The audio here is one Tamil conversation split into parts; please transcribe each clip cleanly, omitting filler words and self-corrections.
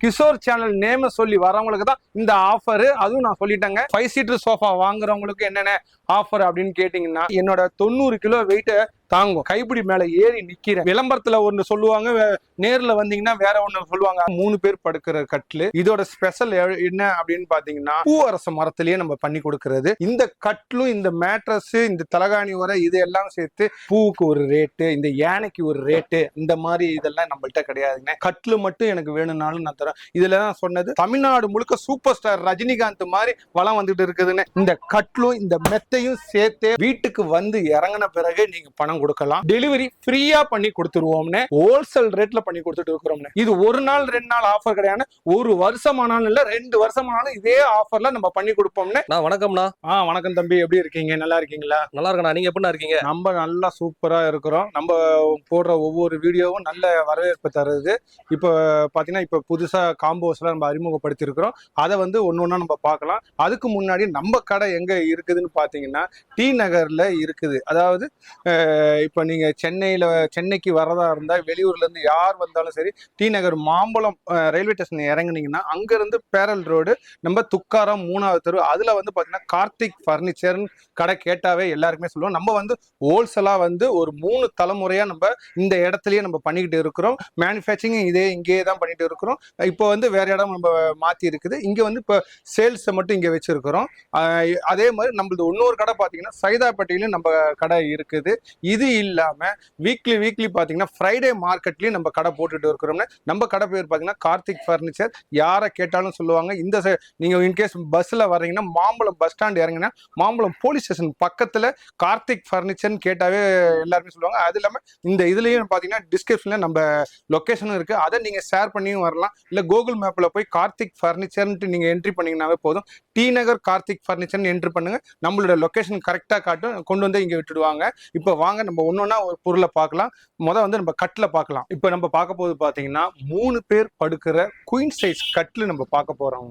கிஷோர் சேனல் நேம சொல்லி வரவங்களுக்கு தான் இந்த ஆஃபர். அதுவும் நான் சொல்லிட்டேங்க. 5 சீட்டர் சோஃபா வாங்குறவங்களுக்கு என்னென்ன ஆஃபர் அப்படின்னு கேட்டீங்கன்னா, என்னோட 90 கிலோ வெயிட்ட தாங்கும், கைப்பிடி மேல ஏறி நிக்கிறேன். விளம்பரத்துல ஒண்ணு சொல்லுவாங்க, நேர்ல வந்தீங்கன்னா வேற ஒண்ணு சொல்லுவாங்க. 3 பேர் படுக்கிற கட்லு. இதோட ஸ்பெஷல் என்ன அப்படின்னு பாத்தீங்கன்னா, பூவரச மரத்திலேயே நம்ம பண்ணி கொடுக்கறது. இந்த கட்லும் இந்த மேட்ரஸ் இந்த தலகாணி வர இது எல்லாம் சேர்த்து பூவுக்கு ஒரு ரேட்டு, இந்த யானைக்கு ஒரு ரேட்டு, இந்த மாதிரி இதெல்லாம் நம்மள்ட்ட கிடையாதுங்க. கட்லு மட்டும் எனக்கு வேணும்னாலும் நான் தரேன். இதுல தான் சொன்னது, தமிழ்நாடு முழுக்க சூப்பர் ஸ்டார் ரஜினிகாந்த் மாதிரி வளம் வந்துட்டு இருக்குதுன்னு. இந்த கட்லும் இந்த மெத்தையும் சேர்த்து வீட்டுக்கு வந்து இறங்கின பிறகு நீங்க பணம் கொடுக்கலாம். டெலிவரி ஃப்ரீயா பண்ணி கொடுத்துருவோம்னு ஹோல்சேல் ரேட்ல பண்ணி கொடுத்துட்டு இருக்கிறோம். இது ஒரு நாள் 2 நாள் ஆஃபர் கிடையாது. ஒரு வருஷமானாலும் இல்ல 2 வருஷமானாலும் இதே ஆஃபர்ல நம்ம பண்ணி கொடுப்போம்னு. வணக்கம்ண்ணா. வணக்கம் தம்பி, எப்படி இருக்கீங்க? நல்லா இருக்கீங்களா? நல்லா இருக்கண்ணா. நீங்க எப்படி இருக்கீங்க? நம்ம நல்லா சூப்பரா இருக்கிறோம். நம்ம போடுற ஒவ்வொரு வீடியோவும் நல்ல வரவேற்பு தருது. இப்போ பாத்தீங்கன்னா, இப்ப புதுசா காம்போஸ் எல்லாம் நம்ம அறிமுகப்படுத்தி இருக்கிறோம். அதை வந்து ஒன்னொன்னா நம்ம பார்க்கலாம். அதுக்கு முன்னாடி நம்ம கடை எங்க இருக்குதுன்னு பாத்தீங்கன்னா, டி நகர்ல இருக்குது. அதாவது இப்போ நீங்க சென்னைக்கு வரதா இருந்தா, வெளியூர்ல இருந்து யார் வந்தாலும் சரி, டி நகர் மாம்பழம் ரயில்வே ஸ்டேஷன் இறங்குனீங்கன்னா அங்க இருந்து பேரல் ரோடு நம்ம துக்காரம் 3வது தெரு, அதுல வந்து பாத்தீங்கன்னா கார்த்திக் பர்னிச்சர் கடை கேட்டாவே எல்லாருக்குமே சொல்லுவோம். நம்ம வந்து ஹோல்சேலா வந்து ஒரு 3 தலைமுறையா நம்ம இந்த இடத்துலயே நம்ம பண்ணிக்கிட்டு இருக்கிறோம். மேனுஃபேக்சரிங் இங்கே தான் பண்ணிட்டு இருக்கிறோம். இப்போ வந்து வேற இடம் நம்ம மாத்தி இருக்குது. இங்க வந்து இப்போ சேல்ஸ் மட்டும் இங்க வச்சிருக்கிறோம். அதே மாதிரி நம்மளது இன்னொரு கடை பாத்தீங்கன்னா சைதாப்பேட்டையிலும் நம்ம கடை இருக்குது. இது இல்லாம வீக்லி பாத்தீங்கன்னா ஃப்ரைடே மார்க்கெட்லயும் நம்ம கடை போட்டுட்டு இருக்கிறோம்னு. நம்ம கடை பேர் பாத்தீங்கன்னா கார்த்திக் பர்னிச்சர். யாரை கேட்டாலும் சொல்லுவாங்க. இந்த நீங்க இன்கேஸ் பஸ்ல வர்றீங்கன்னா, மாம்பழம் பஸ் ஸ்டாண்ட் இறங்கினா மாம்பழம் போலீஸ் ஸ்டேஷன் பக்கத்துல கார்த்திக் பர்னிச்சர்னு கேட்டாவே எல்லாருமே சொல்லுவாங்க. அது இல்லாம இந்த இதுலயும் பாத்தீங்கன்னா டிஸ்கிரிப்ஷன்ல நம்ம லொகேஷனும் இருக்கு. அதை நீங்க ஷேர் பண்ணியும் வரலாம். இல்ல கூகுள் மேப்ல போய் கார்த்திக் பர்னிச்சர்ன்ட்டு நீங்க என்ட்ரி பண்ணீங்கன்னாவே போதும். டி நகர் கார்த்திக் பர்னிச்சர்னு என்ட்ரி பண்ணுங்க. நம்மளோட லொகேஷன் கரெக்டா காட்டும், கொண்டு வந்து இங்க விட்டுடுவாங்க. இப்போ வாங்க நம்ம ஒன்னொன்னா ஒரு பொருளை பார்க்கலாம். வந்து நம்ம கட்ல பார்க்கலாம். இப்போ நம்ம பார்க்க போது பாத்தீங்கன்னா, 3 பேர் படுக்கிற குயின் சைஸ் கட்ல நம்ம பார்க்க போறோம்.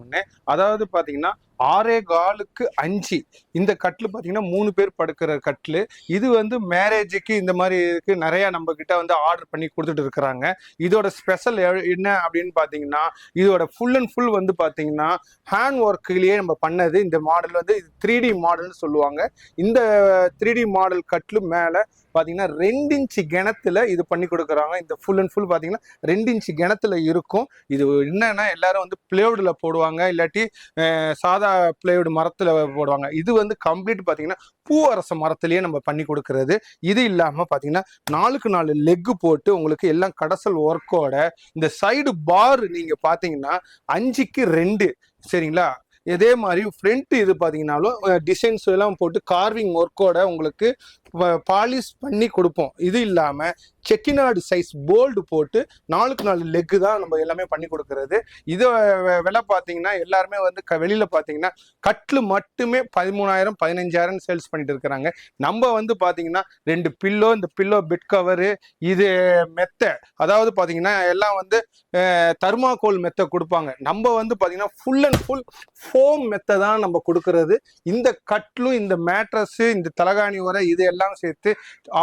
அதாவது பாத்தீங்கன்னா 6.25 இந்த கட்லு பாத்தீங்கன்னா 3 பேர் படுக்கிற கட்லு. இது வந்து மேரேஜுக்கு இந்த மாதிரி இருக்கு, நிறைய நம்ம கிட்ட வந்து ஆர்டர் பண்ணி கொடுத்துட்டு இருக்கிறாங்க. இதோட ஸ்பெஷல் என்ன அப்படின்னு பாத்தீங்கன்னா, இதோட ஃபுல் அண்ட் ஃபுல் வந்து பாத்தீங்கன்னா ஹேண்ட் ஒர்க்லயே நம்ம பண்ணது. இந்த மாடல் வந்து 3D மாடல்னு சொல்லுவாங்க. இந்த 3D மாடல் கட்லு மேல பாத்தீங்கன்னா 2 இன்ச்சு கிணத்துல இது பண்ணி கொடுக்குறாங்க. இந்த ஃபுல் அண்ட் ஃபுல் பாத்தீங்கன்னா 2 இன்ச்சு கிணத்துல இருக்கும். இது என்னன்னா, எல்லாரும் வந்து பிளேவுட்ல போடுவாங்க, இல்லாட்டி சாதா பிளேவுட் மரத்துல போடுவாங்க. இது வந்து கம்ப்ளீட் பாத்தீங்கன்னா பூவரச மரத்திலேயே நம்ம பண்ணி கொடுக்கறது. இது இல்லாம பாத்தீங்கன்னா 4க்கு 4 லெக் போட்டு உங்களுக்கு எல்லாம் கடசல் ஒர்க்கோட, இந்த சைடு பார் நீங்க பாத்தீங்கன்னா 5க்கு 2 சரிங்களா. இதே மாதிரி ஃப்ரண்ட் இது பாத்தீங்கன்னாலும் டிசைன்ஸ் எல்லாம் போட்டு கார்விங் ஒர்க்கோட உங்களுக்கு பாலிஷ் பண்ணி கொடுப்போம். இது இல்லாம செட்டிநாடு சைஸ் போல்டு போட்டு 4க்கு 4 லெக் தான் நம்ம எல்லாமே பண்ணி கொடுக்கறது. இது விலை பாத்தீங்கன்னா எல்லாருமே வந்து வெளியில பாத்தீங்கன்னா கட்லு மட்டுமே 13,000 15,000 சேல்ஸ் பண்ணிட்டு இருக்கிறாங்க. நம்ம வந்து பாத்தீங்கன்னா 2 பில்லோ, இந்த பில்லோ பெட் கவரு, இது மெத்தை, அதாவது பாத்தீங்கன்னா எல்லாம் வந்து தர்மாகோல் மெத்தை கொடுப்பாங்க. நம்ம வந்து பாத்தீங்கன்னா ஃபுல் அண்ட் ஃபுல் ஃபோம் மெத்தை தான் நம்ம கொடுக்கறது. இந்த கட்லும் இந்த மேட்ரஸ் இந்த தலகாணி வர இது எல்லாம் சேர்த்து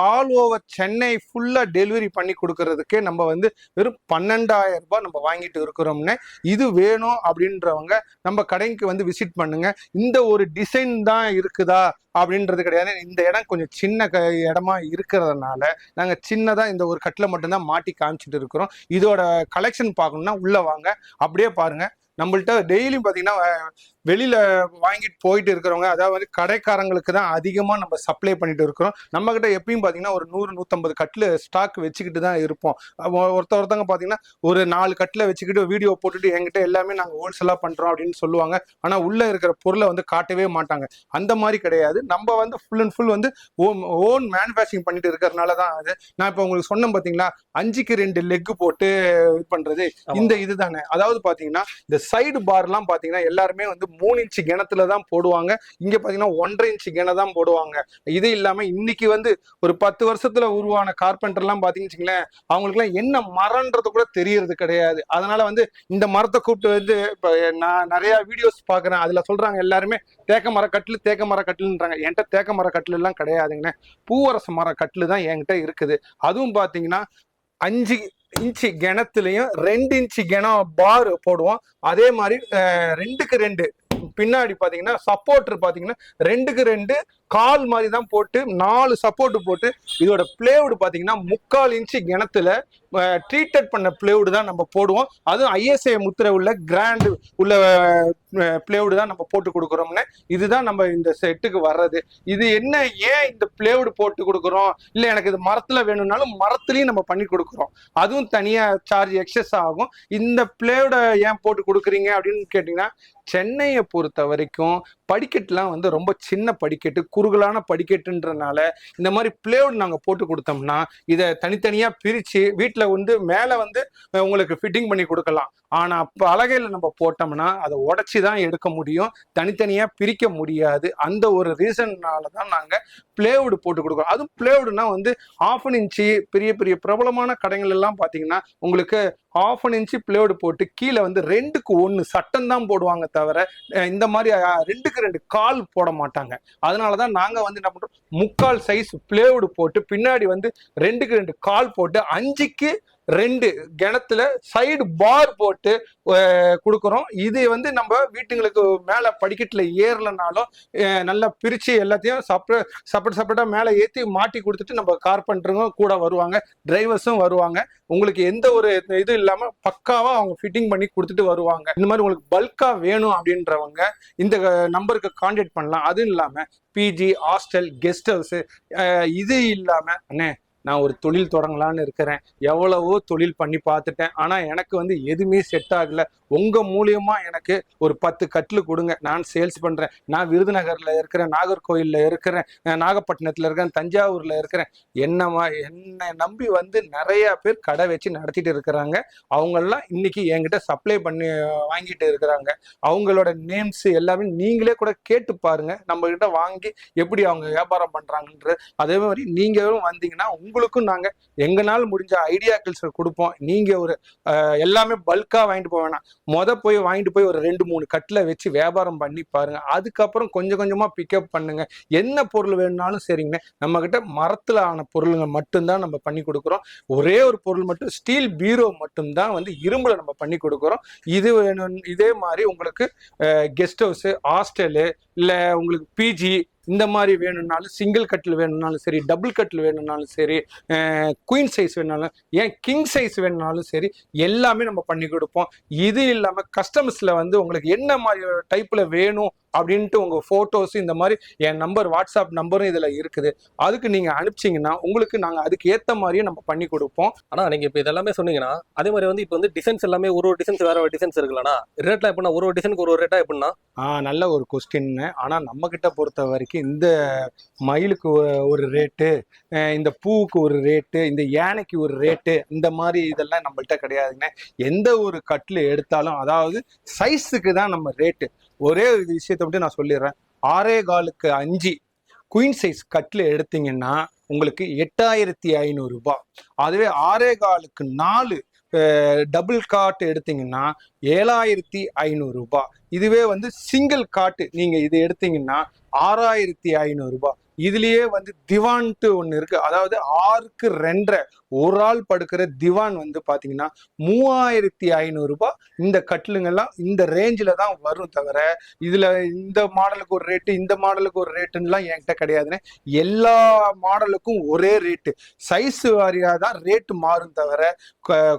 ஆல் ஓவர் சென்னை ஃபுல்லா டெலிவரி பண்ணி கொடுக்கறதுக்கு நம்ம வந்து வெறும் 12,000 ரூபாய் நம்ம வாங்கிட்டு இருக்கிறோம்னு. இது வேணும் அப்படின்றவங்க நம்ம கடைக்கு வந்து விசிட் பண்ணுங்க. இந்த ஒரு டிசைன் தான் இருக்குதா அப்படின்றது கிடையாது. இந்த இடம் கொஞ்சம் சின்ன இடமா இருக்கிறதுனால நாங்க சின்னதா இந்த ஒரு கட்டில மட்டும்தான் மாட்டி காமிச்சிட்டு இருக்கிறோம். இதோட கலெக்ஷன் பார்க்கணும்னா உள்ள வாங்க, அப்படியே பாருங்க. நம்மள்ட்ட டெய்லியும் பாத்தீங்கன்னா வெளியில வாங்கிட்டு போயிட்டு இருக்கிறவங்க, அதாவது கடைக்காரங்களுக்கு தான் அதிகமா நம்ம சப்ளை பண்ணிட்டு இருக்கிறோம். நம்ம கிட்ட எப்பயும் பாத்தீங்கன்னா ஒரு 100-150 கட்ல ஸ்டாக் வச்சுக்கிட்டு தான் இருப்போம். ஒருத்தவங்க பாத்தீங்கன்னா ஒரு 4 கட்ல வச்சுக்கிட்டு வீடியோ போட்டுட்டு என்கிட்ட எல்லாமே நாங்க ஹோல்சேலா பண்றோம் அப்படின்னு சொல்லுவாங்க. ஆனா உள்ள இருக்கிற பொருளை வந்து காட்டவே மாட்டாங்க. அந்த மாதிரி கிடையாது. நம்ம வந்து ஃபுல் அண்ட் ஃபுல் வந்து ஓன் மேனுஃபேக்சரிங் பண்ணிட்டு இருக்கிறதுனாலதான் அது. நான் இப்ப உங்களுக்கு சொன்னேன் பாத்தீங்களா, 5க்கு 2 லெக் போட்டு இது பண்றது இந்த இதுதானே. அதாவது பாத்தீங்கன்னா இந்த சைடு பார் எல்லாம் பாத்தீங்கன்னா எல்லாருமே வந்து 3 இன்ச்சு கிணத்துல தான் போடுவாங்க. இங்க பாத்தீங்கன்னா 1.5 இன்ச்சு கிண தான் போடுவாங்க. இது இல்லாம இன்னைக்கு வந்து ஒரு 10 வருஷத்துல உருவான கார்பெண்டர் எல்லாம் பாத்தீங்கன்னு அவங்களுக்கு எல்லாம் என்ன மரம்ன்றது கூட தெரியறது கிடையாது. அதனால வந்து இந்த மரத்தை கூப்பிட்டு வந்து இப்ப நான் நிறைய வீடியோஸ் பாக்குறேன், அதுல சொல்றாங்க எல்லாருமே தேக்க மர கட்டில்ன்றாங்க. என்கிட்ட தேக்க மர கட்டில் எல்லாம் கிடையாதுங்கண்ணே. பூவரச மர கட்டில் தான் என்கிட்ட இருக்குது. அதுவும் பாத்தீங்கன்னா 5 இன்ச்சு கிணத்துலயும் 2 இன்ச்சு கிணம் பார் போடுவோம். அதே மாதிரி 2க்கு 2 பின்னாடி பாத்தீங்கன்னா சப்போர்ட் பாத்தீங்கன்னா 2க்கு 2 கால் மாதிரி தான் போட்டு 4 சப்போர்ட் போட்டு இதோட பிளேவுட் பாத்தீங்கன்னா 3/4 இன்ச்சு கிணத்துல ட்ரீட்டட் பண்ண பிளேவுட் தான் நம்ம போடுவோம். அதுவும் ISA முத்திரை உள்ள கிராண்ட் உள்ள பிளேவுட் தான் நம்ம போட்டு கொடுக்குறோம்னு. இதுதான் நம்ம இந்த செட்டுக்கு வர்றது. இது என்ன, ஏன் இந்த பிளேவுட் போட்டு கொடுக்குறோம், இல்ல எனக்கு இது மரத்துல வேணும்னாலும் மரத்துலயும் நம்ம பண்ணி கொடுக்குறோம். அதுவும் தனியா சார்ஜ் எக்ஸஸ் ஆகும். இந்த பிளேவுட ஏன் போட்டு கொடுக்குறீங்க அப்படின்னு கேட்டீங்கன்னா, சென்னையை பொறுத்த வரைக்கும் படிக்கட்டுலாம் வந்து ரொம்ப சின்ன படிக்கட்டு, குறுகலான படிக்கட்டுன்றனால இந்த மாதிரி பிளேவுட் நாங்க போட்டு கொடுத்தோம்னா இதை தனித்தனியா பிரிச்சு வீட்டுல வந்து மேல வந்து உங்களுக்கு ஃபிட்டிங் பண்ணி கொடுக்கலாம். ஆனா பலகையில நம்ம போட்டோம்னா அதை உடைச்சிதான் எடுக்க முடியும், தனித்தனியா பிரிக்க முடியாது. அந்த ஒரு ரீசன்னாலதான் நாங்க பிளேவுட் போட்டு கொடுக்குறோம். அதுவும் பிளேவுட்னா வந்து 1/2 இன்ச்சு பெரிய பெரிய பிரபலமான கடைகள் எல்லாம் பாத்தீங்கன்னா உங்களுக்கு 1/2 இன்ச்சு பிளேவுட் போட்டு கீழே வந்து 2க்கு 1 சட்டம் தான் போடுவாங்க தவிர இந்த மாதிரி 2க்கு 2 கால் போட மாட்டாங்க. அதனாலதான் நாங்க வந்து என்ன பண்றோம், 3/4 சைஸ் பிளேவுட் போட்டு பின்னாடி வந்து 2க்கு 2 கால் போட்டு 5க்கு 2 கிணத்துல சைடு பார் போட்டு கொடுக்குறோம். இது வந்து நம்ம வீட்டுங்களுக்கு மேல படிக்கட்டுல ஏறலனாலும் நல்லா பிரிச்சு எல்லாத்தையும் செப்பரேட்டா மேல ஏத்தி மாட்டி கொடுத்துட்டு நம்ம கார்பெண்டருங்க கூட வருவாங்க, டிரைவர்ஸும் வருவாங்க. உங்களுக்கு எந்த ஒரு இது இல்லாம பக்காவா அவங்க ஃபிட்டிங் பண்ணி கொடுத்துட்டு வருவாங்க. இந்த மாதிரி உங்களுக்கு பல்கா வேணும் அப்படின்றவங்க இந்த நம்பருக்கு கான்டாக்ட் பண்ணலாம். அதுவும் இல்லாம பிஜி, ஹாஸ்டல், கெஸ்ட் ஹவுஸ் இது இல்லாம அண்ணே நான் ஒரு தொழில் தொடங்கலான்னு இருக்கிறேன், எவ்வளவோ தொழில் பண்ணி பார்த்துட்டேன், ஆனா எனக்கு வந்து எதுவுமே செட் ஆகல, உங்க மூலியமா எனக்கு ஒரு 10 கட்டில் கொடுங்க, நான் சேல்ஸ் பண்றேன், நான் விருதுநகர்ல இருக்கிறேன், நாகர்கோயில்ல இருக்கிறேன், நாகப்பட்டினத்துல இருக்கிறேன், தஞ்சாவூர்ல இருக்கிறேன், என்னை நம்பி வந்து நிறைய பேர் கடை வச்சு நடத்திட்டு இருக்கிறாங்க. அவங்கெல்லாம் இன்னைக்கு என்கிட்ட சப்ளை பண்ணி வாங்கிட்டு இருக்கிறாங்க. அவங்களோட நேம்ஸ் எல்லாமே நீங்களே கூட கேட்டு பாருங்க, நம்ம கிட்ட வாங்கி எப்படி அவங்க வியாபாரம் பண்றாங்கன்றது. அதே மாதிரி நீங்களும் வந்தீங்கன்னா உங்களுக்கும் நாங்க எங்கனால முடிஞ்ச ஐடியாக்கள் கொடுப்போம். நீங்க ஒரு எல்லாமே பல்கா வாங்கிட்டு போக வேணாம், போய் வாங்கிட்டு போய் ஒரு 2-3 கட்டில வச்சு வியாபாரம் பண்ணி பாருங்க. அதுக்கப்புறம் கொஞ்சம் கொஞ்சமா பிக்கப் பண்ணுங்க. என்ன பொருள் வேணும்னாலும் சரிங்க, நம்ம கிட்ட மரத்துல ஆன பொருளுங்க மட்டும்தான் நம்ம பண்ணி கொடுக்குறோம். ஒரே ஒரு பொருள் மட்டும், ஸ்டீல் பீரோ மட்டும்தான் வந்து இரும்புல நம்ம பண்ணி கொடுக்குறோம். இது வேணும். இதே மாதிரி உங்களுக்கு கெஸ்ட் ஹவுஸ், ஹாஸ்டலு, இல்ல உங்களுக்கு பிஜி இந்த மாதிரி வேணும்னாலும், சிங்கிள் கட்டில் வேணும்னாலும் சரி, டபுள் கட்டில் வேணும்னாலும் சரி, குயின் சைஸ் வேணும்னாலும், ஏன் கிங் சைஸ் வேணும்னாலும் சரி, எல்லாமே நம்ம பண்ணி கொடுப்போம். இது இல்லாம கஸ்டமர்ஸ்ல வந்து உங்களுக்கு என்ன மாதிரி டைப்ல வேணும் அப்படின்ட்டு உங்க போட்டோஸ் இந்த மாதிரி என் நம்பர், வாட்ஸ்அப் நம்பரும் இதுல இருக்குது, அதுக்கு நீங்க அனுப்பிச்சிங்கன்னா உங்களுக்கு நாங்க அதுக்கு ஏத்த மாதிரியே நம்ம பண்ணி கொடுப்போம். ஆனா நீங்க இப்ப இதெல்லாமே சொன்னீங்கன்னா, அதே மாதிரி வந்து இப்ப வந்து டிசைன்ஸ் எல்லாமே ஒரு டிசைன்ஸ் வேற டிசைன்ஸ் இருக்குல்லனா, ரேட்லாம் எப்படின்னா ஒரு டிசைனுக்கு ஒரு ரேட்டா எப்படின்னா? நல்ல ஒரு கொஸ்டின். ஆனா நம்ம கிட்ட பொறுத்த வரைக்கும் இந்த மயிலுக்கு ஒரு ரேட்டு, இந்த பூவுக்கு ஒரு ரேட்டு, இந்த யானைக்கு ஒரு ரேட்டு, இந்த மாதிரி இதெல்லாம் நம்மள்கிட்ட கிடையாதுங்க. எந்த ஒரு கட்டில் எடுத்தாலும் அதாவது சைஸுக்கு தான் நம்ம ரேட்டு. ஒரே ஒரு விஷயத்தை மட்டும் நான் சொல்லிடுறேன், 6.25 5 குயின் சைஸ் கட்டில் எடுத்தீங்கன்னா உங்களுக்கு 8,500 ரூபாய். அதுவே 6.25 4 டபுள் காட் எடுத்தீங்கன்னா 7,500 ரூபாய். இதுவே வந்து சிங்கிள் காட்டு நீங்க இது எடுத்தீங்கன்னா 6,500 ரூபாய். இதுலயே வந்து திவான்ட்டு ஒண்ணு இருக்கு, அதாவது 6க்கு 2.5 ஒரு ஆள் படுக்கிற திவான் வந்து பாத்தீங்கன்னா 3,500 ரூபாய். இந்த கட்டிலுங்கெல்லாம் இந்த ரேஞ்சில தான் வரும் தவிர இதுல இந்த மாடலுக்கு ஒரு ரேட்டு, இந்த மாடலுக்கு ஒரு ரேட்டுலாம் என்கிட்ட கிடையாதுன்னு. எல்லா மாடலுக்கும் ஒரே ரேட்டு, சைஸ் வாரியா தான் ரேட்டு மாறும் தவிர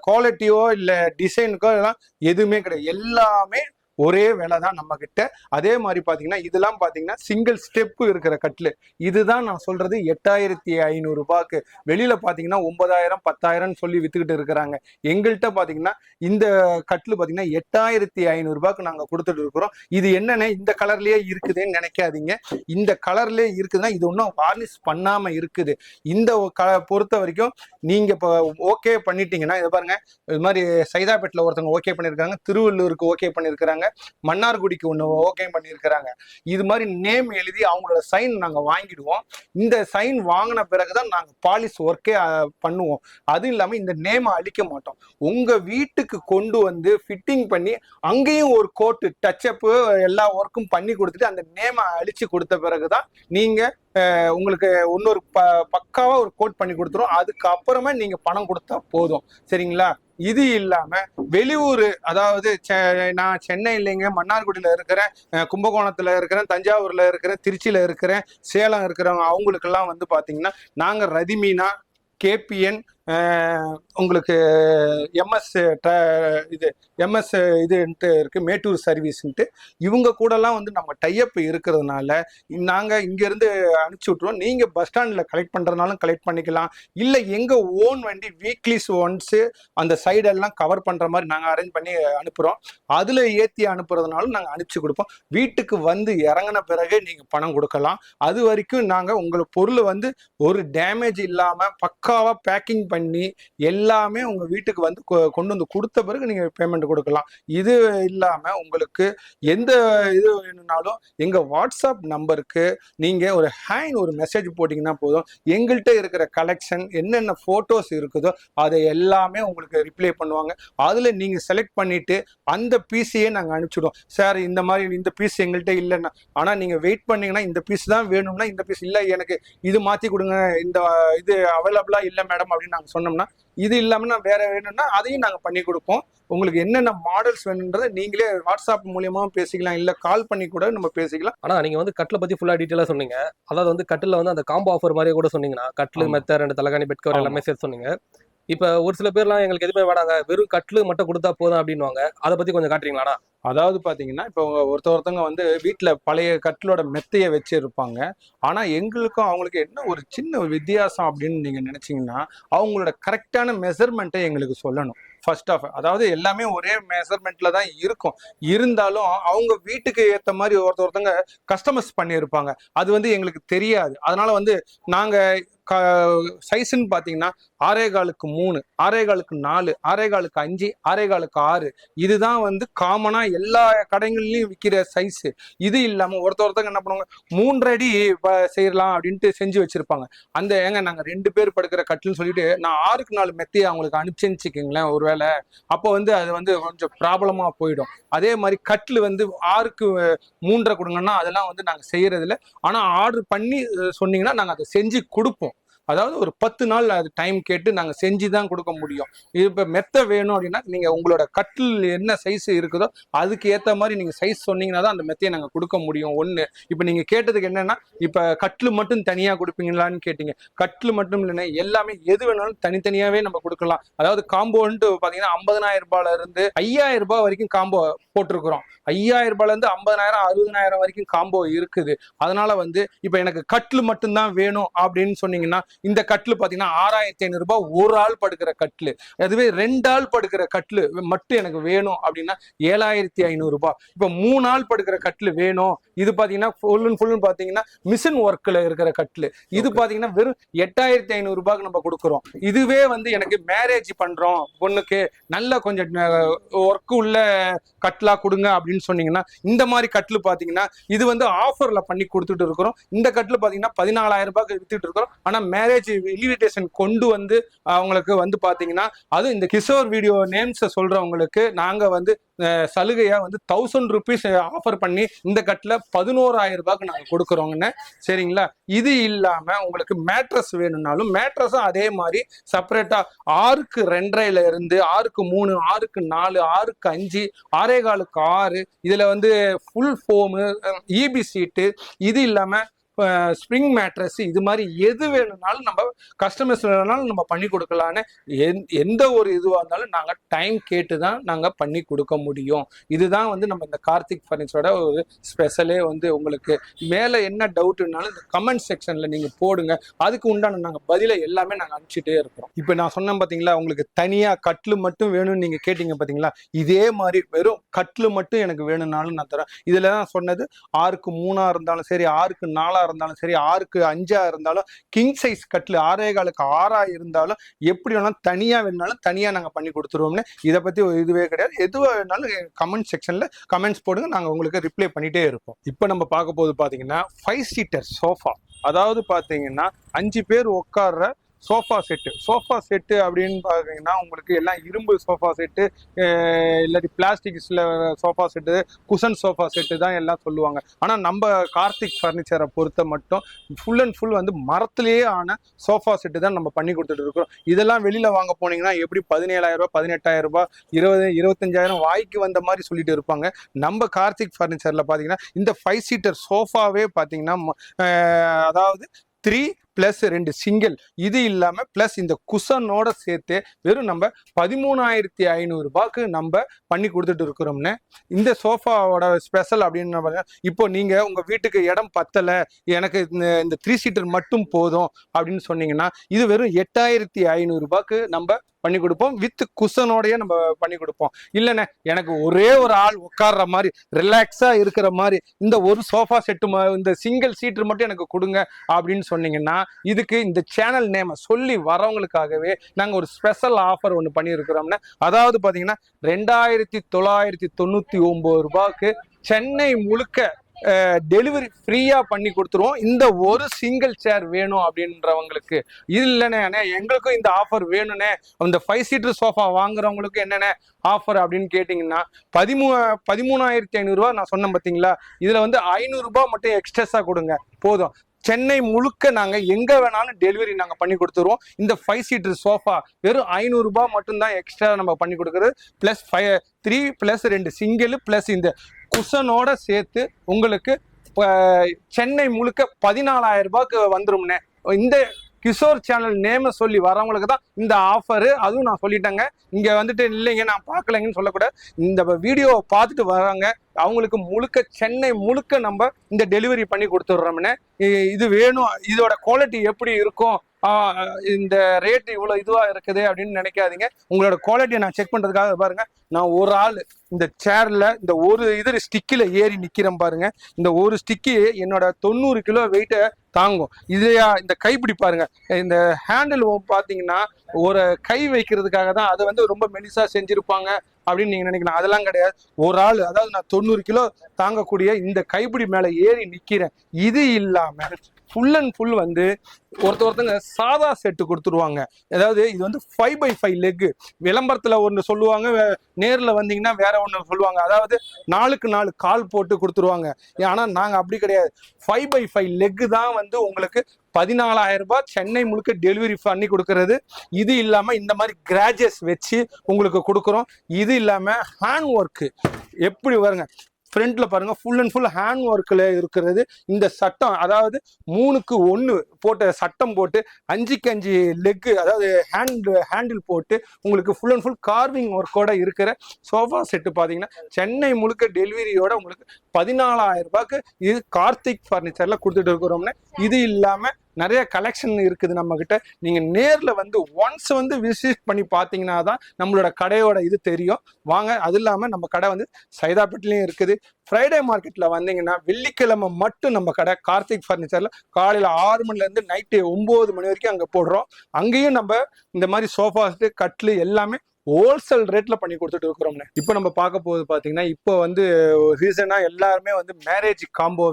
குவாலிட்டியோ இல்ல டிசைனுக்கோ எல்லாம் எதுவுமே கிடையாது. எல்லாமே ஒரே விலை தான் நம்ம கிட்ட. அதே மாதிரி பாத்தீங்கன்னா இதெல்லாம் பாத்தீங்கன்னா சிங்கிள் ஸ்டெப் இருக்கிற கட்டில், இதுதான் நான் சொல்றது 8,500 ரூபாய்க்கு. வெளியில பாத்தீங்கன்னா 9,000 10,000 சொல்லி வித்துக்கிட்டு இருக்கிறாங்க. எங்கள்கிட்ட பாத்தீங்கன்னா இந்த கட்டில் பாத்தீங்கன்னா 8,500 ரூபாய்க்கு நாங்க கொடுத்துட்டு இருக்கிறோம். இது என்னன்னு இந்த கலர்லயே இருக்குதுன்னு நினைக்காதீங்க. இந்த கலர்லயே இருக்குதுன்னா இது ஒன்றும் வார்னிஷ் பண்ணாம இருக்குது. இந்த பொறுத்த வரைக்கும் நீங்க இப்போ ஓகே பண்ணிட்டீங்கன்னா, இதை பாருங்க, இது மாதிரி சைதாப்பேட்டில் ஒருத்தவங்க ஓகே பண்ணியிருக்காங்க, திருவள்ளூருக்கு ஓகே பண்ணியிருக்கிறாங்க, மன்னார்குடிக்கு ஒண்ணு ஓகே பண்ணியிருக்கிறாங்க. இது மாதிரி நேம் எழுதி அவங்களோட சைன் நாங்க வாங்கிடுவோம். இந்த சைன் வாங்கின பிறகுதான் நாங்க பாலிஷ் ஒர்க்கே பண்ணுவோம். அது இல்லாம இந்த நேம் அழிக்க மாட்டோம். உங்க வீட்டுக்கு கொண்டு வந்து ஃபிட்டிங் பண்ணி அங்கேயும் ஒரு கோட்டு டச்சப்பு எல்லா ஒர்க்கும் பண்ணி கொடுத்துட்டு அந்த நேமை அழிச்சு கொடுத்த பிறகுதான் நீங்க உங்களுக்கு இன்னொரு பக்காவா ஒரு கோட் பண்ணி கொடுத்துரும். அதுக்கப்புறமா நீங்க பணம் கொடுத்தா போதும். சரிங்களா? இது இல்லாம வெளியூர், அதாவது நான் சென்னை இல்லைங்க, மன்னார்குடியில இருக்கிறேன், கும்பகோணத்துல இருக்கிறேன், தஞ்சாவூர்ல இருக்கிறேன், திருச்சியில இருக்கிறேன், சேலம் இருக்கிறவங்க அவங்களுக்கெல்லாம் வந்து பாத்தீங்கன்னா நாங்க ரதிமீனா, கேபிஎன், உங்களுக்கு எம்எஸ் இது எம்எஸ் இதுன்ட்டு இருக்கு, மேட்டூர் சர்வீஸ்ன்ட்டு, இவங்க கூடலாம் வந்து நம்ம டைப் இருக்கிறதுனால நாங்கள் இங்கேருந்து அனுப்பிச்சி விட்ருவோம். நீங்கள் பஸ் ஸ்டாண்டில் கலெக்ட் பண்ணுறதுனாலும் கலெக்ட் பண்ணிக்கலாம். இல்லை எங்கள் ஓன் வண்டி வீக்லிஸ் ஒன்ஸு அந்த சைடெல்லாம் கவர் பண்ணுற மாதிரி நாங்கள் அரேஞ்ச் பண்ணி அனுப்புகிறோம். அதில் ஏற்றி அனுப்புறதுனாலும் நாங்கள் அனுப்பிச்சி கொடுப்போம். வீட்டுக்கு வந்து இறங்கின பிறகு நீங்கள் பணம் கொடுக்கலாம். அது வரைக்கும் நாங்கள் உங்களை பொருள் வந்து ஒரு டேமேஜ் இல்லாமல் பக்காவாக பேக்கிங் பண்ணி எல்லாமே உங்க வீட்டுக்கு வந்து கொண்டு வந்து கொடுத்த பிறகு நீங்க பேமெண்ட் கொடுக்கலாம். இது இல்லாம உங்களுக்கு எந்த இது வேணும்னாலும் எங்க வாட்ஸ்அப் நம்பருக்கு நீங்க ஒரு மெசேஜ் போட்டீங்கன்னா போதும். எங்கள்கிட்ட இருக்கிற கலெக்ஷன் என்னென்ன போட்டோஸ் இருக்குதோ அதை எல்லாமே உங்களுக்கு ரிப்ளை பண்ணுவாங்க. அதுல நீங்க செலக்ட் பண்ணிட்டு அந்த பீஸையே நாங்க அனுப்பிச்சிடுவோம். சார் இந்த மாதிரி இந்த பீஸ் எங்கள்கிட்ட இல்லைன்னா, ஆனா நீங்க வெயிட் பண்ணீங்கன்னா இந்த பீஸ் தான் வேணும்னா இந்த பீஸ் இல்லை எனக்கு இது மாத்தி கொடுங்க, இந்த இது அவைலபிளா இல்லை மேடம் அப்படின்னு நாங்க சொன்னோம்னா, இது இல்லாம நான் வேற வேணும்னா அதையும் நாங்க பண்ணி கொடுப்போம். உங்களுக்கு என்னென்ன மாடல்ஸ் வேணும்ன்றதை நீங்களே வாட்ஸ்அப் மூலியமாவும் பேசிக்கலாம், இல்ல கால் பண்ணி கூட நம்ம பேசிக்கலாம். ஆனா நீங்க வந்து கட்டில பத்தி ஃபுல்லா டீட்டெயிலா சொன்னீங்க. அதாவது வந்து கட்டில வந்து அந்த காம்போ ஆஃபர் மாதிரியே கூட சொன்னீங்கன்னா, கட்டில் மெத்த 2 தலகாணி பெட் கவர் எல்லாமே சேர்த்து சொன்னீங்க. இப்ப ஒரு சில பேர்லாம் எங்களுக்கு எதுவுமே வேணாங்க, வெறும் கட்டிலு மட்டும் கொடுத்தா போதும் அப்படின்வாங்க. அதை பத்தி கொஞ்சம் காட்டுறீங்களா? அதாவது பாத்தீங்கன்னா இப்போ ஒருத்தவங்க வந்து வீட்டுல பழைய கட்டிலோட மெத்தையை வச்சு இருப்பாங்க. ஆனா எங்களுக்கும் அவங்களுக்கு என்ன ஒரு சின்ன வித்தியாசம் அப்படின்னு நீங்க நினைச்சீங்கன்னா, அவங்களோட கரெக்டான மெஷர்மெண்ட்டை எங்களுக்கு சொல்லணும். ஃபர்ஸ்ட் ஆஃப், அதாவது எல்லாமே ஒரே மெஷர்மெண்ட்ல தான் இருக்கும். இருந்தாலும் அவங்க வீட்டுக்கு ஏற்ற மாதிரி ஒருத்தவங்க கஸ்டமைஸ் பண்ணியிருப்பாங்க. அது வந்து எங்களுக்கு தெரியாது. அதனால வந்து நாங்க சைஸ்ன்னு பாத்தீங்கன்னா 6.25க்கு 3, 6.25க்கு 4, 6.25க்கு 5, 6.25க்கு 6, இதுதான் வந்து காமனா எல்லா கடைகள்லயும் விற்கிற சைஸ். இது இல்லாம ஒருத்தவங்க என்ன பண்ணுவாங்க, 3 அடி செய்யலாம் அப்படின்ட்டு செஞ்சு வச்சிருப்பாங்க. அந்த நாங்க 2 பேர் படுக்கிற கட்டில்னு சொல்லிட்டு நான் 6க்கு 4 மெத்தையை அவங்களுக்கு அனுப்பிச்சுங்களேன் ஒருவேளை, அப்போ வந்து அது வந்து கொஞ்சம் ப்ராப்ளமா போயிடும். அதே மாதிரி கட்டில் வந்து 6க்கு 3.5 கொடுங்கன்னா அதெல்லாம் வந்து நாங்க செய்யறது இல்லை. ஆனா ஆர்டர் பண்ணி சொன்னீங்கன்னா நாங்க அதை செஞ்சு கொடுப்போம். அதாவது ஒரு 10 நாள் அது டைம் கேட்டு நாங்கள் செஞ்சு தான் கொடுக்க முடியும். இது இப்போ மெத்த வேணும் அப்படின்னா நீங்கள் உங்களோட கட்டில் என்ன சைஸ் இருக்குதோ அதுக்கு ஏற்ற மாதிரி நீங்கள் சைஸ் சொன்னீங்கன்னா தான் அந்த மெத்தையை நாங்கள் கொடுக்க முடியும். ஒன்று, இப்போ நீங்கள் கேட்டதுக்கு என்னன்னா, இப்போ கட்டில் மட்டும் தனியாக கொடுப்பீங்களான்னு கேட்டீங்க. கட்டில் மட்டும் இல்லைன்னா எல்லாமே எது வேணாலும் தனித்தனியாகவே நம்ம கொடுக்கலாம். அதாவது காம்போன்ட்டு பார்த்தீங்கன்னா 50,000 ரூபாயில இருந்து 5,000 ரூபாய் வரைக்கும் காம்போ போட்டிருக்கிறோம். 5,000 ரூபாயில இருந்து 50,000, 60,000 வரைக்கும் காம்போ இருக்குது. அதனால வந்து இப்போ எனக்கு கட்டில் மட்டும்தான் வேணும் அப்படின்னு சொன்னீங்கன்னா, இந்த கட்டில் பாத்தீங்கன்னா 6,500 ரூபாய் ஒரு ஆள் படுக்கிற கட்டில். அதுவே 2 ஆள் படுக்கிற கட்டில் மட்டும் எனக்கு வேணும் அப்படின்னா 7,500 ரூபாய். இப்ப 3 ஆள் படுக்கிற கட்டில் வேணும், இது பாத்தீங்கன்னா ஃபுல் பாத்தீங்கன்னா மிஷின் ஒர்க்ல இருக்கிற கட்டில், இது பாத்தீங்கன்னா வெறும் 8,500 ரூபாய்க்கு நம்ம கொடுக்குறோம். இதுவே வந்து எனக்கு மேரேஜ் பண்றோம், பொண்ணுக்கு நல்ல கொஞ்சம் ஒர்க் உள்ள கட்டிலா கொடுங்க அப்படின்னு சொன்னீங்கன்னா, இந்த மாதிரி கட்டில் பாத்தீங்கன்னா இது வந்து ஆஃபர்ல பண்ணி கொடுத்துட்டு இருக்கிறோம். இந்த கட்டில் பாத்தீங்கன்னா 14,000 ரூபாய்க்கு வித்துட்டு இருக்கிறோம். ஆனா மேரேஜ் இன்விடேஷன் கொண்டு வந்து அவங்களுக்கு வந்து பாத்தீங்கன்னா, அது இந்த கிஷோர் வீடியோ நேம்ஸ் சொல்றவங்களுக்கு நாங்க வந்து சலுகையா வந்து 1,000 rupees ஆஃபர் பண்ணி இந்த கட்டில 11,000 ரூபாய்க்கு நாங்க கொடுக்குறோங்கன்னு. சரிங்களா? இது இல்லாம உங்களுக்கு மேட்ரஸ் வேணும்னாலும் மேட்ரஸும் அதே மாதிரி செப்பரேட்டா 6க்கு 2.5ல இருந்து 6க்கு 3, 6க்கு 4, 6க்கு 5, 6.25க்கு 6, இதுல வந்து ஃபுல் ஃபோமு, இபி சீட்டு, இது இல்லாம ஸ்ப்ரிங் மேட்ரஸ், இது மாதிரி எது வேணும்னாலும் நம்ம கஸ்டமர்ஸ் வேணும்னாலும் நம்ம பண்ணி கொடுக்கலான்னு. எந்த ஒரு இதுவாக இருந்தாலும் நாங்கள் டைம் கேட்டு தான் நாங்கள் பண்ணி கொடுக்க முடியும். இதுதான் வந்து நம்ம இந்த கார்த்திக் ஃபர்னிச்சரோட ஒரு ஸ்பெஷலே. வந்து உங்களுக்கு மேலே என்ன டவுட்னாலும் இந்த கமெண்ட் செக்ஷனில் நீங்கள் போடுங்க, அதுக்கு உண்டான நாங்கள் பதிலை எல்லாமே நாங்கள் அனுப்பிச்சிட்டே இருக்கிறோம். இப்போ நான் சொன்னேன் பார்த்தீங்களா, உங்களுக்கு தனியாக கட்டில் மட்டும் வேணும்னு நீங்கள் கேட்டீங்க பார்த்தீங்களா, இதே மாதிரி வெறும் கட்டில் மட்டும் எனக்கு வேணும்னாலும் நான் தரேன். இதில் தான் சொன்னது 6க்கு 3 இருந்தாலும் சரி, 6க்கு 4 இருந்தாலும் சரி, 6க்கு 5 இருந்தாலும், கிங் சைஸ் கட்டில் 6.25க்கு 6 இருந்தாலும், எப்படி வேணாலும் தனியா வேணாலும் தனியா நாங்க பண்ணி கொடுத்துருவோம்னு. இதை பத்தி ஒரு இதுவே கிடையாது. எதுவா வேணாலும் கமெண்ட் செக்ஷன்ல கமெண்ட்ஸ் போடுங்க, நாங்க உங்களுக்கு ரிப்ளை பண்ணிட்டே இருப்போம். இப்போ நம்ம பார்க்க போது பாத்தீங்கன்னா 5 seater சோஃபா. அதாவது பாத்தீங்கன்னா 5 பேர் உட்கார்ற சோஃபா செட்டு அப்படின்னு பார்த்தீங்கன்னா உங்களுக்கு எல்லாம் இரும்பு சோஃபா செட்டு, இல்லாட்டி பிளாஸ்டிக்ஸில் sofa set, cushion sofa set தான் எல்லாம் சொல்லுவாங்க. ஆனால் நம்ம கார்த்திக் ஃபர்னிச்சரை பொறுத்த மட்டும் ஃபுல் அண்ட் ஃபுல் வந்து மரத்திலேயே ஆன சோஃபா செட்டு தான் நம்ம பண்ணி கொடுத்துட்டு இருக்கிறோம். இதெல்லாம் வெளியில் வாங்க போனீங்கன்னா எப்படி 17,000 ரூபாய் 18,000 ரூபாய் 20 25,000 வாய்க்கு வந்த மாதிரி சொல்லிட்டு இருப்பாங்க. நம்ம கார்த்திக் ஃபர்னிச்சரில் பார்த்தீங்கன்னா இந்த 5 சீட்டர் சோஃபாவே பார்த்தீங்கன்னா அதாவது 3+2 சிங்கிள், இது இல்லாம பிளஸ் இந்த குஷனோட சேர்த்து வெறும் நம்ம 13,500 ரூபாய்க்கு நம்ம பண்ணி கொடுத்துட்டு இருக்கிறோம்னு. இந்த சோஃபாவோட ஸ்பெஷல் அப்படின்னு இப்போ நீங்க உங்க வீட்டுக்கு இடம் பத்தல, எனக்கு இந்த 3 சீட்டர் மட்டும் போதும் அப்படின்னு சொன்னீங்கன்னா இது வெறும் 8,500 ரூபாய்க்கு நம்ம பண்ணி கொடுப்போம். வித் குஷனோடய நம்ம பண்ணி கொடுப்போம். இல்லைண்ணே எனக்கு ஒரே ஒரு ஆள் உட்கார்ற மாதிரி ரிலாக்ஸா இருக்கிற மாதிரி இந்த ஒரு சோஃபா செட்டு இந்த சிங்கிள் சீட்டர் மட்டும் எனக்கு கொடுங்க அப்படின்னு சொன்னீங்கன்னா இதுக்கு இந்த சேனல் நேமை சொல்லி வரவங்களுக்காகவே நாங்கள் ஒரு ஸ்பெஷல் ஆஃபர் ஒன்று பண்ணியிருக்கிறோம்னா, அதாவது பார்த்தீங்கன்னா 2,999 ரூபாய்க்கு சென்னை முழுக்க டெலிவரி ஃப்ரீயா பண்ணி கொடுத்துருவோம். இந்த ஒரு சிங்கிள் சேர் வேணும் அப்படின்றவங்களுக்கு. இது இல்லைண்ணே எங்களுக்கும் இந்த ஆஃபர் வேணும்னே, அந்த 5 சீட்டர் சோஃபா வாங்குறவங்களுக்கு என்னென்ன ஆஃபர் அப்படின்னு கேட்டிங்கன்னா 13,500 ரூபா நான் சொன்னேன் பார்த்தீங்களா, இதுல வந்து 500 ரூபாய் மட்டும் எக்ஸ்ட்ரஸா கொடுங்க போதும். சென்னை முழுக்க நாங்க எங்க வேணாலும் டெலிவரி நாங்க பண்ணி கொடுத்துருவோம். இந்த 5 சீட்டர் சோஃபா வெறும் 500 ரூபாய் மட்டும்தான் எக்ஸ்ட்ரா நம்ம பண்ணி கொடுக்குறது. பிளஸ் 3+2 சிங்கிள் பிளஸ் இந்த குஷனோட சேர்த்து உங்களுக்கு சென்னை முழுக்க 14,000 ரூபாய்க்கு வந்துரும்னே. இந்த கிஷோர் சேனல் நேம சொல்லி வரவங்களுக்கு தான் இந்த ஆஃபரு. அதுவும் நான் சொல்லிட்டேங்க. இங்க வந்துட்டு இல்லைங்க நான் பார்க்கலைங்கன்னு சொல்லக்கூடாது. இந்த வீடியோவை பார்த்துட்டு வராங்க அவங்களுக்கு முழுக்க சென்னை முழுக்க நம்ம இந்த டெலிவரி பண்ணி கொடுத்துட்றோம்னே. இது வேணும், இதோட குவாலிட்டி எப்படி இருக்கும், இந்த ரேட் இவ்வளோ இதுவாக இருக்குது அப்படின்னு நினைக்காதீங்க. உங்களோட குவாலிட்டியை நான் செக் பண்ணுறதுக்காக பாருங்க, நான் ஒரு ஆள் இந்த சேர்ல இந்த ஒரு இது ஸ்டிக்கில் ஏறி நிற்கிறேன் பாருங்க. இந்த ஒரு ஸ்டிக்கு என்னோட 90 கிலோ வெயிட்டை தாங்கும். இதையா இந்த கைப்பிடி பாருங்க, இந்த ஹேண்டில் பார்த்தீங்கன்னா ஒரு கை வைக்கிறதுக்காக தான் அதை வந்து ரொம்ப மெலிசா செஞ்சிருப்பாங்க அப்படின்னு நீங்க நினைக்கலாம். அதெல்லாம் கிடையாது. ஒரு ஆள், அதாவது நான் 90 கிலோ தாங்கக்கூடிய இந்த கைப்பிடி மேல ஏறி நிக்கிறேன். இது இல்லாம ஃபுல் அண்ட் ஃபுல் வந்து ஒருத்தங்க சாதா செட்டு கொடுத்துருவாங்க. அதாவது இது வந்து 5x5 லெக். விளம்பரத்துல ஒன்று சொல்லுவாங்க, நேர்ல வந்தீங்கன்னா வேற ஒன்று சொல்லுவாங்க. அதாவது 4க்கு 4 கால் போட்டு கொடுத்துருவாங்க. ஆனா நாங்க அப்படி கிடையாது. 5x5 லெக் தான் வந்து உங்களுக்கு 14,000 ரூபாய் சென்னை முழுக்க டெலிவரி பண்ணி கொடுக்கறது. இது இல்லாம இந்த மாதிரி கிராஜஸ் வச்சு உங்களுக்கு கொடுக்குறோம். இது இல்லாம ஹேண்ட் ஒர்க்கு எப்படி வருங்க, ஃப்ரண்ட்ல பாருங்க ஃபுல் அண்ட் ஃபுல் ஹேண்ட் ஒர்க்ல இருக்கிறது. இந்த சட்டம் அதாவது 3க்கு 1 போட்ட சட்டம் போட்டு 5க்கு 5 லெக், அதாவது ஹேண்டில் போட்டு உங்களுக்கு ஃபுல் அண்ட் ஃபுல் கார்விங் ஒர்க்கோட இருக்கிற சோஃபா செட்டு பார்த்தீங்கன்னா சென்னை முழுக்க டெலிவரியோட உங்களுக்கு 14,000 ரூபாய்க்கு இது கார்த்திக் ஃபர்னிச்சர்ல கொடுத்துட்டு இருக்கிறோம்னா. இது இல்லாம நிறைய கலெக்ஷன் இருக்குது நம்ம கிட்ட. நீங்க நேர்ல வந்து ஒன்ஸ் வந்து விசிட் பண்ணி பார்த்தீங்கன்னா தான் நம்மளோட கடையோட இது தெரியும். வாங்க. அது இல்லாம நம்ம கடை வந்து சைதாப்பேட்லயும் இருக்குது. ஃப்ரைடே மார்க்கெட்ல வந்தீங்கன்னா வெள்ளிக்கிழமை மட்டும் நம்ம கடை கார்த்திக் ஃபர்னிச்சர்ல காலையில 6 மணில இருந்து நைட்டு 9 மணி வரைக்கும் அங்க போடுறோம். அங்கேயும் நம்ம இந்த மாதிரி சோஃபா செட்டு, கட்லு எல்லாமே ஹோல்சேல் ரேட்ல பண்ணி கொடுத்துட்டு இருக்கிறோம்னு. இப்போ நம்ம பார்க்க போகுது பாத்தீங்கன்னா, இப்போ வந்து ரீசனா எல்லாருமே வந்து மேரேஜ் காம்போ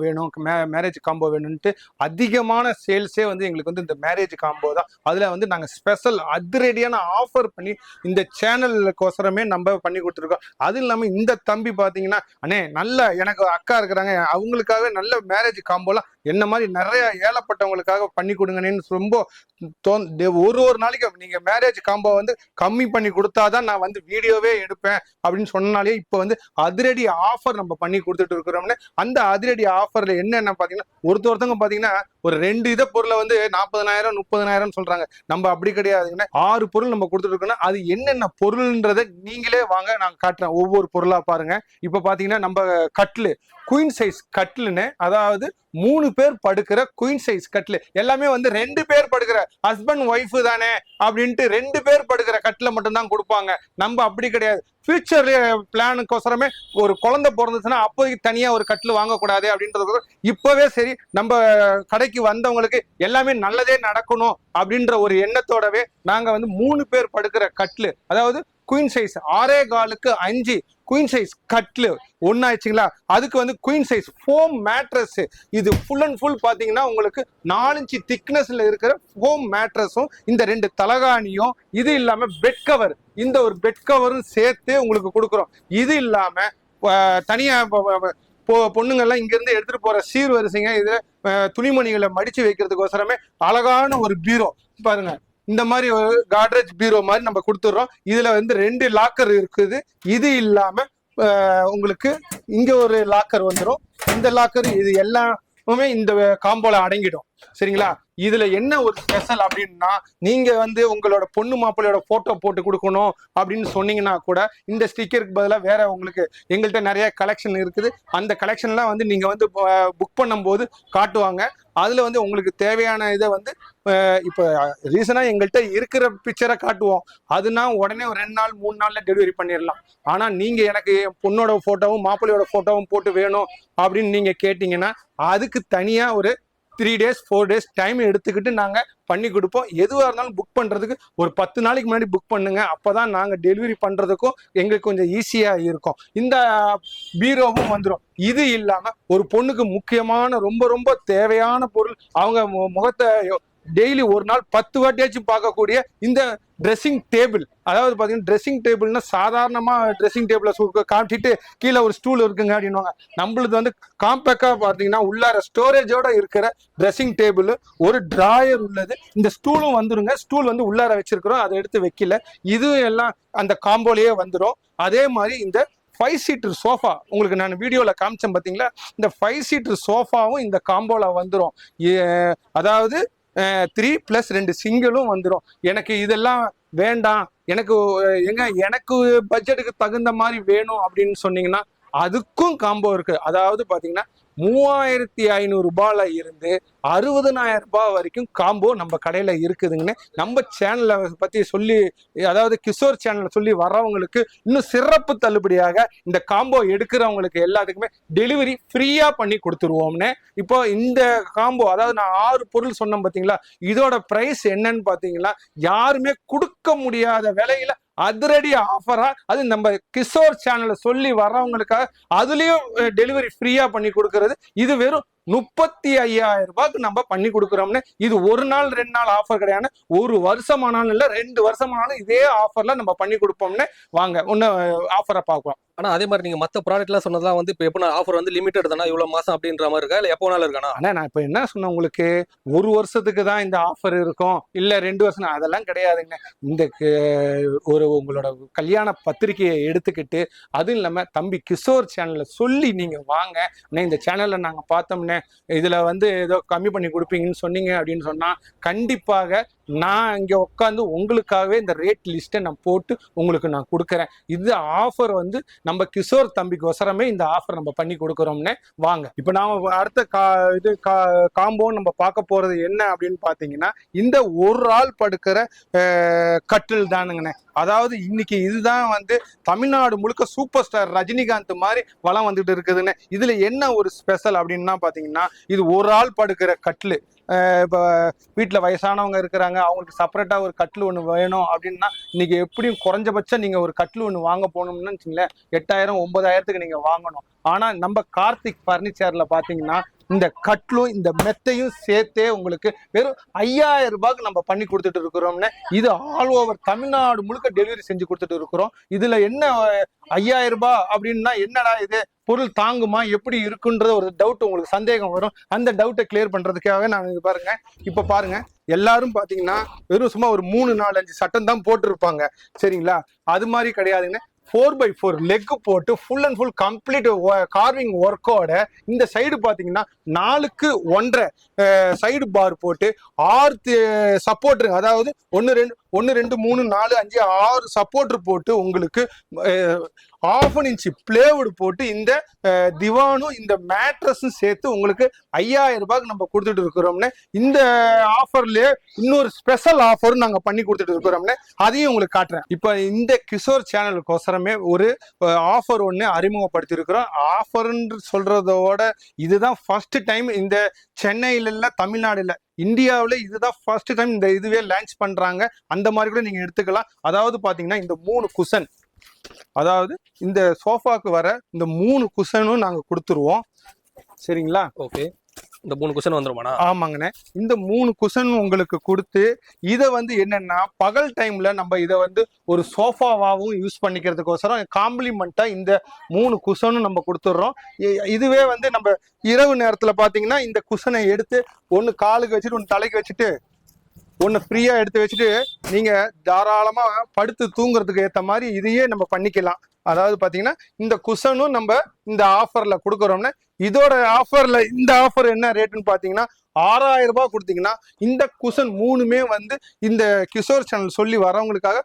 வேணும்ட்டு அதிகமான சேல்ஸே வந்து எங்களுக்கு வந்து இந்த மேரேஜ் காம்போ தான். அதுல வந்து நாங்க ஸ்பெஷல் அதிரடியான ஆஃபர் பண்ணி இந்த சேனலுக்கோசரமே நம்ம பண்ணி கொடுத்துருக்கோம். அது இல்லாம இந்த தம்பி பாத்தீங்கன்னா, அண்ணே நல்ல எனக்கு அக்கா இருக்கிறாங்க, அவங்களுக்காக நல்ல மேரேஜ் காம்போலாம் என்ன மாதிரி நிறைய ஏழப்பட்டவங்களுக்காக பண்ணி கொடுங்கன்னு ரொம்ப ஒரு நாளைக்கு நீங்க மேரேஜ் காம்போ வந்து கம்மி பண்ணி கொடுத்தாதான் நான் வந்து வீடியோவே எடுப்பேன் அப்படின்னு சொன்னாலே இப்போ வந்து அதிரடி ஆஃபர் நம்ம பண்ணி கொடுத்துட்டு இருக்கிறோம்னு. அந்த அதிரடி ஆஃபர்ல என்னென்ன பாத்தீங்கன்னா, ஒருத்தவங்க பாத்தீங்கன்னா ஒரு 2 இத பொருளை வந்து 40,000 30,000 சொல்றாங்க. நம்ம அப்படி கிடையாதுங்கன்னா 6 பொருள் நம்ம கொடுத்துட்டு இருக்கோம்னா அது என்னென்ன பொருள்ன்றதை நீங்களே வாங்க நான் காட்டுறேன். ஒவ்வொரு பொருளா பாருங்க. இப்ப பாத்தீங்கன்னா நம்ம கட்லு குயின் சைஸ் கட்லுன்னு, அதாவது 3 பேர் படுக்கிற குயின் சைஸ் கட்லு. எல்லாமே வந்து 2 பேர் படுக்கிற ஹஸ்பண்ட் ஒய்ஃப் தானே அப்படின்ட்டு 2 பேர் படுக்கிற கட்ல மட்டும் தான் கொடுப்பாங்க. நம்ம அப்படி கிடையாது. ஃபியூச்சர் பிளானுக்கோசரமே ஒரு குழந்தை பிறந்துச்சுன்னா அப்போதைக்கு தனியா ஒரு கட்லு வாங்கக்கூடாது அப்படின்றது இப்பவே சரி நம்ம கடைக்கு வந்தவங்களுக்கு எல்லாமே நல்லதே நடக்கணும் அப்படின்ற ஒரு எண்ணத்தோடவே நாங்க வந்து 3 பேர் படுக்கிற கட்லு, அதாவது குயின் சைஸ் 6.25க்கு 5 குயின் சைஸ் கட்லு ஒன்னு ஆயிடுச்சுங்களா. அதுக்கு வந்து குயின் சைஸ் ஃபோம் மேட்ரஸ். இது ஃபுல் அண்ட் ஃபுல் பாத்தீங்கன்னா உங்களுக்கு 4 இன்ச் திக்னஸ்ல இருக்கிற ஃபோம் மேட்ரஸும் இந்த 2 தலகாணியும், இது இல்லாம பெட் கவர், இந்த ஒரு பெட் கவரும் சேர்த்து உங்களுக்கு கொடுக்குறோம். இது இல்லாம தனியா பொண்ணுங்கள்லாம் இங்க இருந்து எடுத்துட்டு போற சீர் வரிசைங்க, இது துணிமணிகளை மடிச்சு வைக்கிறதுக்கோசரமே அழகான ஒரு பீரோ பாருங்க. இந்த மாதிரி ஒரு காட்ரேஜ் பீரோ மாதிரி நம்ம கொடுத்துடுறோம். இதுல வந்து 2 லாக்கர் இருக்குது. இது இல்லாம உங்களுக்கு இங்க ஒரு லாக்கர் வந்துடும். இந்த லாக்கர் இது எல்லாமே இந்த காம்போல அடங்கிடும். சரிங்களா. இதுல என்ன ஒரு ஸ்பெஷல் அப்படின்னா, நீங்க வந்து உங்களோட பொண்ணு மாப்பிள்ளையோட போட்டோ போட்டு கொடுக்கணும் அப்படின்னு சொன்னீங்கன்னா கூட இந்த ஸ்டிக்கருக்கு பதிலாக வேற உங்களுக்கு எங்கள்கிட்ட நிறைய கலெக்ஷன் இருக்குது. அந்த கலெக்ஷன்லாம் வந்து நீங்க வந்து புக் பண்ணும்போது காட்டுவாங்க. அதுல வந்து உங்களுக்கு தேவையான இதை வந்து இப்போ ரீசனா எங்கள்கிட்ட இருக்கிற பிக்சரை காட்டுவோம். அதுனா உடனே ஒரு 2 நாள் 3 நாள்ல டெலிவரி பண்ணிடலாம். ஆனா நீங்க எனக்கு பொண்ணோட போட்டோவும் மாப்பிள்ளையோட போட்டோவும் போட்டு வேணும் அப்படின்னு நீங்க கேட்டீங்கன்னா அதுக்கு தனியா ஒரு 3 days 4 days டைம் எடுத்துக்கிட்டு நாங்க பண்ணி கொடுப்போம். எதுவாக இருந்தாலும் புக் பண்றதுக்கு ஒரு 10 நாளைக்கு முன்னாடி புக் பண்ணுங்க. அப்பதான் நாங்க டெலிவரி பண்றதுக்கும் எங்களுக்கு கொஞ்சம் ஈஸியா இருக்கும். இந்த பீரோவும் வந்துடும். இது இல்லாம ஒரு பொண்ணுக்கு முக்கியமான ரொம்ப ரொம்ப தேவையான பொருள், அவங்க முகத்தை டெய்லி ஒரு நாள் 10 வாட்டியாச்சும் பார்க்கக்கூடிய இந்த ட்ரெஸ்ஸிங் டேபிள். அதாவது பாத்தீங்கன்னா ட்ரெஸ்ஸிங் டேபிள்னா சாதாரணமா ட்ரெஸ்ஸிங் டேபிளை காட்டிட்டு கீழே ஒரு ஸ்டூல் இருக்குங்க அப்படின்வாங்க. நம்மளுக்கு வந்து காம்பேக்டா பாத்தீங்கன்னா உள்ளார ஸ்டோரேஜோட இருக்கிற ட்ரெஸ்ஸிங் டேபிள், ஒரு டிராயர் உள்ளது. இந்த ஸ்டூலும் வந்துருங்க. ஸ்டூல் வந்து உள்ளார வச்சிருக்கிறோம், அதை எடுத்து வைக்கல. இது எல்லாம் அந்த காம்போலயே வந்துடும். அதே மாதிரி இந்த 5 சீட்டர் சோஃபா உங்களுக்கு நான் வீடியோல காமிச்சேன் பாத்தீங்களா. இந்த 5 சீட்டர் சோஃபாவும் இந்த காம்போல வந்துடும். அதாவது 3+2 சிங்கிளும் வந்துடும். எனக்கு இதெல்லாம் வேண்டாம், எனக்கு பட்ஜெட்டுக்கு தகுந்த மாதிரி வேணும் அப்படின்னு சொன்னீங்கன்னா அதுக்கும் காம்போ இருக்கு. அதாவது பாத்தீங்கன்னா 3500 ரூபாயில இருந்து 60,000 ரூபாய் வரைக்கும் காம்போ நம்ம கடையில இருக்குதுங்கன்னு நம்ம சேனல்ல பத்தி சொல்லி, அதாவது கிஷோர் சேனல்ல சொல்லி வர்றவங்களுக்கு இன்னும் சிறப்பு தள்ளுபடியாக இந்த காம்போ எடுக்கிறவங்களுக்கு எல்லாத்துக்குமே டெலிவரி ஃப்ரீயா பண்ணி கொடுத்துருவோம்னு. இப்போ இந்த காம்போ, அதாவது நான் 6 பொருள் சொன்னேன் பாத்தீங்களா, இதோட பிரைஸ் என்னன்னு பாத்தீங்கன்னா யாருமே கொடுக்க முடியாத விலையில அதிரடி ஆஃபரா, அது நம்ம கிஷோர் சேனல்ல சொல்லி வர்றவங்களுக்காக அதுலயும் டெலிவரி ஃப்ரீயா பண்ணி கொடுக்கறது. இது வெறும் 35,000 ரூபாய்க்கு நம்ம பண்ணி கொடுக்குறோம்னு. இது ஒரு நாள் 2 நாள் ஆஃபர் கிடையாது, ஒரு வருஷமானாலும் இல்ல 2 வருஷமானாலும் இதே ஆஃபர்ல நம்ம பண்ணி கொடுப்போம்னு. வாங்க ஒன்னு ஆஃபரை பார்க்கலாம். ஆனா அதே மாதிரி நீங்க மத்த ப்ராடக்ட் எல்லாம் சொன்னதெல்லாம் வந்து இப்போ எப்போ ஆஃபர் வந்து லிமிட்டட் தானா, இவ்வளவு மாசம் அப்படின்ற மாதிரி இருக்கா, இல்ல எப்போ வேணாலும் இருக்கானா? ஆனா நான் இப்ப என்ன சொன்னேன் உங்களுக்கு, ஒரு வருஷத்துக்கு தான் இந்த ஆஃபர் இருக்கும், இல்ல 2 வருஷம், அதெல்லாம் கிடையாதுங்க. இந்த உங்களோட கல்யாண பத்திரிகையை எடுத்துக்கிட்டு, அதுவும் இல்லாம தம்பி கிஷோர் சேனல்ல சொல்லி நீங்க வாங்க, இந்த சேனல்ல நாங்க பார்த்தோம்னே இதுல வந்து ஏதோ கம்மி பண்ணி கொடுப்பீங்கன்னு சொன்னீங்க அப்படின்னு சொன்னா கண்டிப்பாக நான் இங்க உட்காந்து உங்களுக்காகவே இந்த ரேட் லிஸ்ட்டை நான் போட்டு உங்களுக்கு நான் கொடுக்குறேன். இது ஆஃபர் வந்து நம்ம கிஷோர் தம்பிக்கு ஒசரமே இந்த ஆஃபர் நம்ம பண்ணி கொடுக்குறோம்னே. வாங்க இப்ப நாம அடுத்த காம்போ நம்ம பார்க்க போறது என்ன அப்படின்னு பாத்தீங்கன்னா, இந்த ஒரு ஆள் படுக்கிற கட்டில் தானுங்கண்ணே. அதாவது இன்னைக்கு இதுதான் வந்து தமிழ்நாடு முழுக்க சூப்பர் ஸ்டார் ரஜினிகாந்த் மாதிரி வளம் வந்துட்டு இருக்குதுன்னு. இதுல என்ன ஒரு ஸ்பெஷல் அப்படின்னா பாத்தீங்கன்னா, இது ஒரு ஆள் படுக்கிற கட்டில். இப்போ வீட்டில் வயசானவங்க இருக்கிறாங்க, அவங்களுக்கு செப்பரேட்டாக ஒரு கட்டில் ஒன்று வேணும் அப்படின்னா இன்னைக்கு எப்படியும் குறைஞ்சபட்சம் நீங்கள் ஒரு கட்டில் ஒன்று வாங்க போகணும்னு வச்சுங்களேன் 8,000 9,000க்கு நீங்கள் வாங்கணும். ஆனால் நம்ம கார்த்திக் ஃபர்னிச்சரில் பார்த்தீங்கன்னா இந்த கட்லும் இந்த மெத்தையும் சேர்த்தே உங்களுக்கு வெறும் 5,000 ரூபாய்க்கு நம்ம பண்ணி கொடுத்துட்டு இருக்கிறோம்னு. இது ஆல் ஓவர் தமிழ்நாடு முழுக்க டெலிவரி செஞ்சு கொடுத்துட்டு இருக்கிறோம். இதுல என்ன 5,000 ரூபாய் அப்படின்னா என்னடா இது பொருள் தாங்குமா எப்படி இருக்குன்றது ஒரு டவுட் உங்களுக்கு சந்தேகம் வரும். அந்த டவுட்டை கிளியர் பண்றதுக்காக நான் பாருங்க, இப்ப பாருங்க எல்லாரும் பாத்தீங்கன்னா வெறும் சும்மா ஒரு 3 4 5 சட்டம் தான் போட்டிருப்பாங்க. சரிங்களா, அது மாதிரி கிடையாதுங்க. 4x4 லெக் போட்டு full and full complete carving ஒர்க்கோட இந்த சைடு பாத்தீங்கன்னா 4க்கு 1.5 சைடு பார் போட்டு 6 சப்போர்டர், அதாவது 1 2 3 4 5 6 சப்போர்டர் போட்டு உங்களுக்கு 1/2 இன்ச் பிளேவுட் போட்டு இந்த திவானும் இந்த மேட்ரஸும் சேர்த்து உங்களுக்கு 5,000 ரூபாய்க்கு நம்ம கொடுத்துட்டு இருக்கிறோம்னு. இந்த ஆஃபர்லயே இன்னொரு ஸ்பெஷல் ஆஃபரும் நாங்க பண்ணி கொடுத்துட்டு இருக்கிறோம்னு, அதையும் உங்களுக்கு காட்டுறேன். இப்ப இந்த கிஷோர் சேனலுக்கோசரமே ஒரு ஆஃபர் ஒன்று அறிமுகப்படுத்தி இருக்கிறோம். ஆஃபர்ன்னு சொல்றதோட இதுதான் ஃபர்ஸ்ட் டைம் இந்த சென்னையில இல்ல தமிழ்நாடுல இந்தியாவில் இதுதான் ஃபர்ஸ்ட் டைம் இந்த இதுவே லான்ச் பண்றாங்க. அந்த மாதிரி கூட நீங்க எடுத்துக்கலாம். அதாவது பாத்தீங்கன்னா இந்த 3 குஷன் அதாவது இந்த சோஃபாக்கு வர இந்த 3 குஷனும் நாங்க கொடுத்துருவோம். சரிங்களா? ஓகே. இந்த 3 குஷன் வந்துருமாண்ணா? ஆமாங்கண்ணே. இந்த 3 குஷன் உங்களுக்கு கொடுத்து இதை வந்து என்னன்னா பகல் டைம்ல நம்ம இதை வந்து ஒரு சோஃபாவாகவும் யூஸ் பண்ணிக்கிறதுக்கோசரம் காம்ப்ளிமெண்டா இந்த 3 குஷனும் நம்ம கொடுத்துட்றோம். இதுவே வந்து நம்ம இரவு நேரத்துல பாத்தீங்கன்னா இந்த குஷனை எடுத்து ஒன்னு காலுக்கு வச்சுட்டு ஒன்னு தலைக்கு வச்சுட்டு ஒன்னு ஃப்ரீயா எடுத்து வச்சுட்டு நீங்க தாராளமா படுத்து தூங்குறதுக்கு ஏத்த மாதிரி இதையே நம்ம பண்ணிக்கலாம். அதாவது பாத்தீங்கன்னா இந்த குஷனும் நம்ம இந்த ஆஃபர்ல கொடுக்குறோம்னா இதோட ஆஃபர்ல இந்த ஆஃபர் என்ன ரேட்டுன்னு பாத்தீங்கன்னா 6000 ரூபாய் கொடுத்தீங்கன்னா இந்த குஷன் 3மே வந்து இந்த கிஷோர் சேனல் சொல்லி வரவங்களுக்காக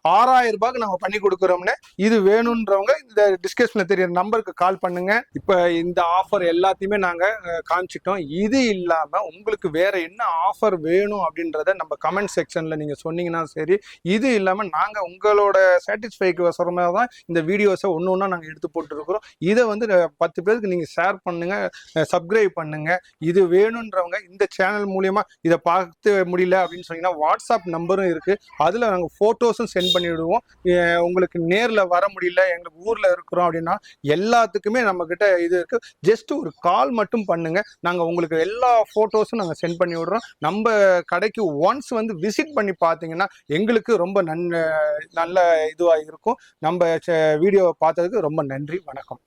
6000 ரூபாய்க்கு நம்ம பண்ணி கொடுக்குறோம்னு. இது வேணும்ன்றவங்க இந்த டிஸ்கஷன்ல தெரியற நம்பருக்கு கால் பண்ணுங்க. இப்ப இந்த ஆஃபர் எல்லாத்தையுமே நாங்க காமிச்சிட்டோம். இது இல்லாம உங்களுக்கு வேற என்ன ஆஃபர் வேணும் அப்படின்றத நம்ம கமெண்ட் செக்ஷன்ல நீங்க சொன்னீங்கன்னா சரி. இது இல்லாம நாங்க உங்களோட சாட்டிஸ்ஃபைக்கு வசரமா தான் இந்த வீடியோஸை ஒன்னொன்னா நாங்க எடுத்து போட்டுருக்கிறோம். இதை வந்து 10 பேருக்கு நீங்க ஷேர் பண்ணுங்க, சப்ஸ்கிரைப் பண்ணுங்க. இது வேணும்ன்றவங்க இந்த சேனல் மூலியமா இதை பார்த்து முடியல அப்படின்னு சொன்னீங்கன்னா வாட்ஸ்அப் நம்பரும் இருக்கு. அதுல நாங்க போட்டோஸும் சென்ட் பண்ணிவிடுவோம். உங்களுக்கு நேர்ல வர முடியல, எங்களுக்கு ஊர்ல இருக்கிறோம் அப்படின்னா எல்லாத்துக்குமே நம்ம கிட்ட இது இருக்கு. ஜஸ்ட் ஒரு கால் மட்டும் பண்ணுங்க, நாங்க உங்களுக்கு எல்லா போட்டோஸும் நாங்க சென்ட் பண்ணி விடுறோம். நம்ம கடைக்கு ஒன்ஸ் வந்து விசிட் பண்ணி பார்த்தீங்கன்னா எங்களுக்கு ரொம்ப நல்ல இதுவா இருக்கும். நம்ம வீடியோவை பார்த்ததுக்கு ரொம்ப நன்றி. வணக்கம்.